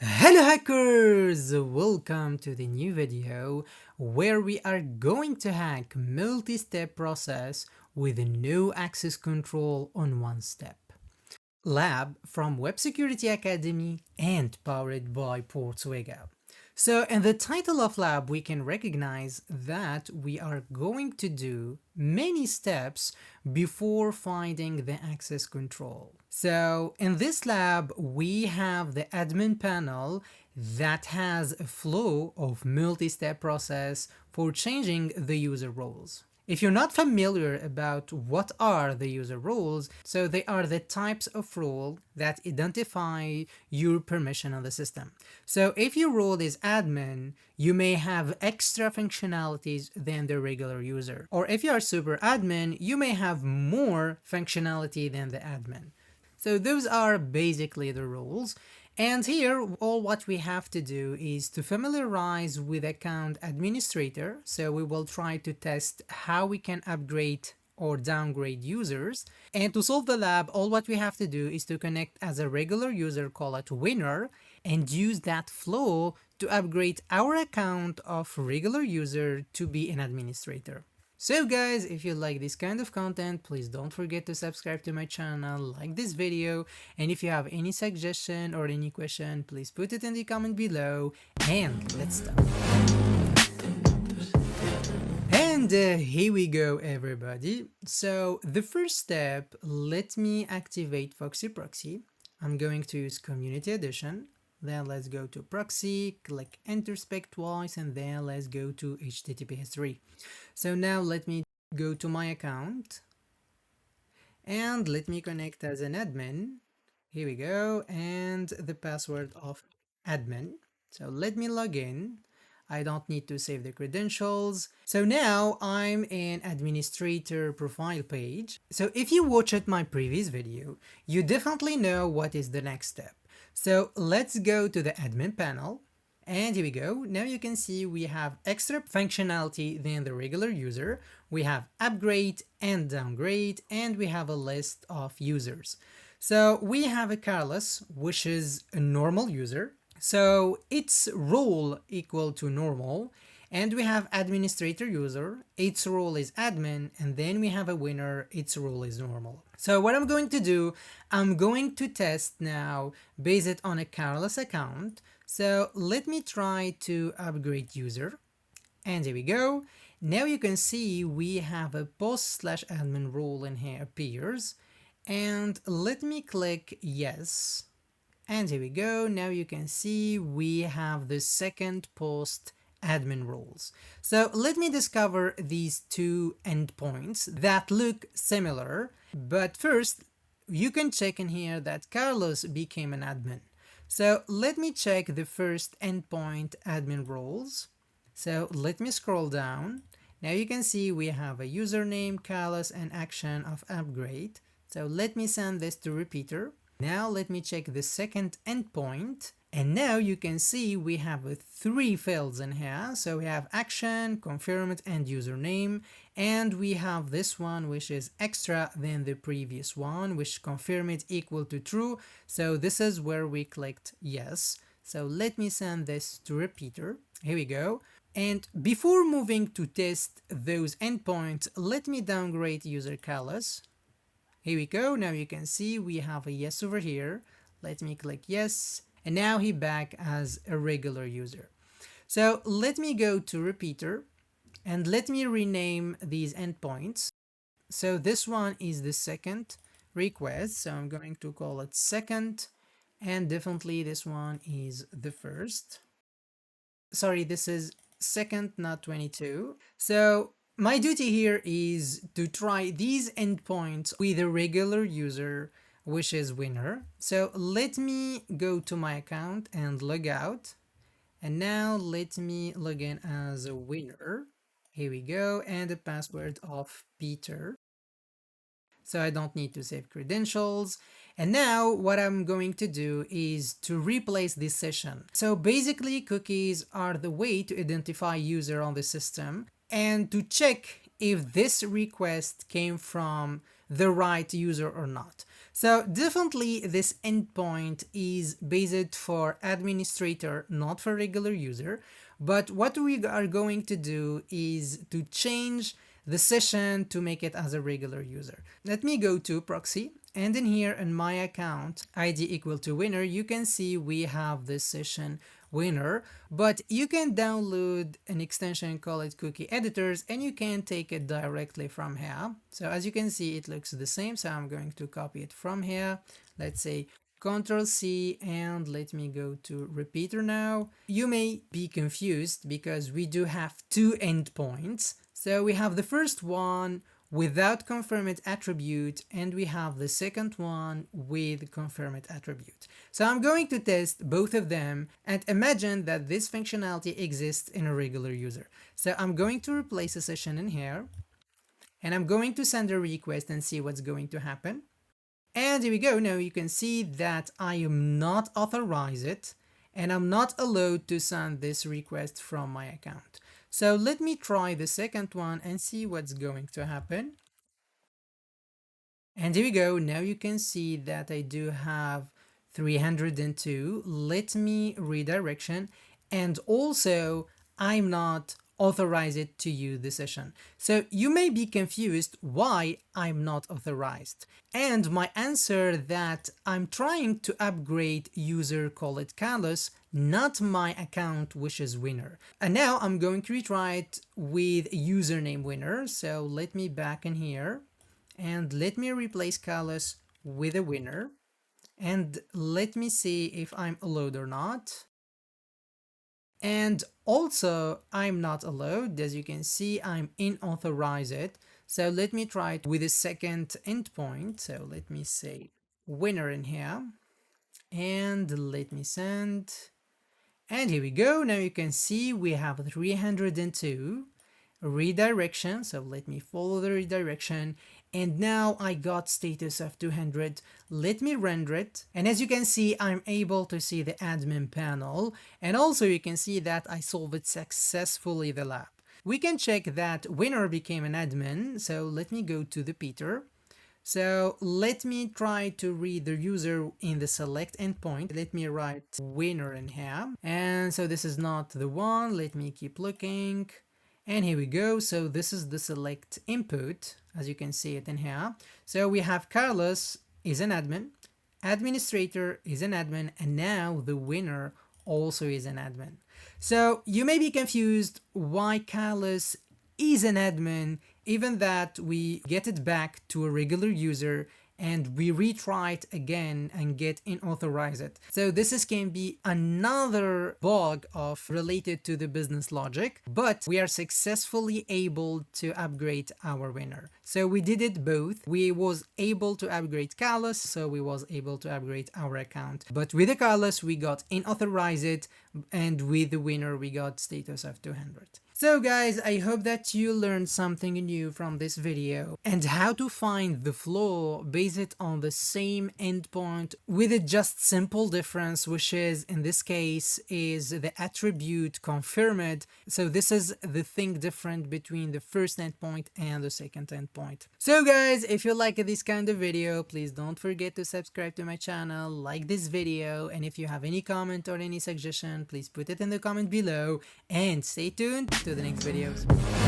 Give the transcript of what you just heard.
Hello hackers! Welcome to the new video where we are going to hack multi-step process with no access control on one step. Lab from Web Security Academy and powered by Portswigger. So in the title of lab we can recognize that we are going to do many steps before finding the access control. So in this lab we have the admin panel that has a flow of multi-step process for changing the user roles. If you're not familiar about what are the user roles, so they are the types of role that identify your permission on the system. So if your role is admin, you may have extra functionalities than the regular user. Or if you are super admin, you may have more functionality than the admin. So those are basically the rules. And here, all what we have to do is to familiarize with account administrator. So we will try to test how we can upgrade or downgrade users. And to solve the lab, all what we have to do is to connect as a regular user, call it Wiener, and use that flow to upgrade our account of regular user to be an administrator. So guys, if you like this kind of content, please don't forget to subscribe to my channel, like this video, and if you have any suggestion or any question, please put it in the comment below, and let's start. And here we go everybody. So the first step, let me activate Foxy Proxy. I'm going to use Community Edition. Then let's go to proxy, click enter spec twice, and then let's go to HTTPS 3. So now let me go to my account and let me connect as an admin. Here we go, and the password of admin. So let me log in. I don't need to save the credentials. So now I'm in administrator profile page. So if you watched my previous video, you definitely know what is the next step. So let's go to the admin panel, and here we go. Now you can see we have extra functionality than the regular user. We have upgrade and downgrade, and we have a list of users. So we have a Carlos, which is a normal user. So its role equal to normal, and we have administrator user, its role is admin, and then we have a Wiener, its role is normal. So what I'm going to do, I'm going to test now based on a Carlos account. So let me try to upgrade user, and here we go. Now you can see we have a post/admin role in here appears, and let me click yes. And here we go. Now you can see we have the second post admin roles. So let me discover these two endpoints that look similar, but first you can check in here that Carlos became an admin. So let me check the first endpoint admin roles. So let me scroll down. Now you can see we have a username Carlos and action of upgrade. So let me send this to repeater. Now let me check the second endpoint, and now you can see we have three fields in here. So we have action, confirmed, and username, and we have this one which is extra than the previous one, which confirmed equal to true. So this is where we clicked yes. So let me send this to repeater. Here we go. And before moving to test those endpoints, let me downgrade user Carlos. Here we go. Now you can see we have a yes over here. Let me click yes, and now he back as a regular user. So let me go to repeater and let me rename these endpoints. So this one is the second request, so I'm going to call it second, and definitely this one is the first. Sorry, this is second, not 22. So my duty here is to try these endpoints with a regular user, which is Wiener. So let me go to my account and log out. And now let me log in as a Wiener. Here we go, and the password of Peter. So I don't need to save credentials. And now what I'm going to do is to replace this session. So basically cookies are the way to identify user on the system and to check if this request came from the right user or not. So definitely this endpoint is based for administrator, not for regular user. But what we are going to do is to change the session to make it as a regular user. Let me go to proxy, and in here in my account id equal to winner, you can see we have this session winner, but you can download an extension, call it cookie editors, and you can take it directly from here. So as you can see, it looks the same, so I'm going to copy it from here. Let's say Ctrl C, and let me go to repeater now. You may be confused because we do have two endpoints. So we have the first one without confirmed attribute, and we have the second one with confirmed attribute. So I'm going to test both of them and imagine that this functionality exists in a regular user. So I'm going to replace a session in here, and I'm going to send a request and see what's going to happen. And here we go. Now you can see that I am not authorized and I'm not allowed to send this request from my account. So let me try the second one and see what's going to happen. And here we go. Now you can see that I do have 302. Let me redirection, and also I'm not authorized to use the session. So you may be confused why I'm not authorized. And my answer that I'm trying to upgrade user, call it Carlos, not my account, which is winner. And now I'm going to retry it with username winner. So let me back in here and let me replace Carlos with a winner. And let me see if I'm allowed or not. And also I'm not allowed. As you can see, I'm unauthorized. So let me try it with a second endpoint. So let me say winner in here, and let me send. And here we go. Now you can see we have 302 redirection. So let me follow the redirection. And now I got status of 200. Let me render it. And as you can see, I'm able to see the admin panel. And also you can see that I solved successfully the lab. We can check that winner became an admin. So let me go to the Peter. So let me try to read the user in the select endpoint. Let me write winner in here. And so this is not the one. Let me keep looking. And here we go. So this is the select input, as you can see it in here. So we have Carlos is an admin, administrator is an admin, and now the winner also is an admin. So you may be confused why Carlos is an admin, even that we get it back to a regular user and we retry it again and get unauthorized. So this can be another bug of related to the business logic, but we are successfully able to upgrade our winner. So we did it both. We was able to upgrade Carlos, so we was able to upgrade our account. But with the Carlos, we got unauthorized, and with the winner, we got status of 200. So guys, I hope that you learned something new from this video and how to find the flaw based on the same endpoint with a just simple difference, which is in this case is the attribute confirmed. So this is the thing different between the first endpoint and the second endpoint. So guys, if you like this kind of video, please don't forget to subscribe to my channel, like this video, and if you have any comment or any suggestion, please put it in the comment below, and stay tuned to the next videos.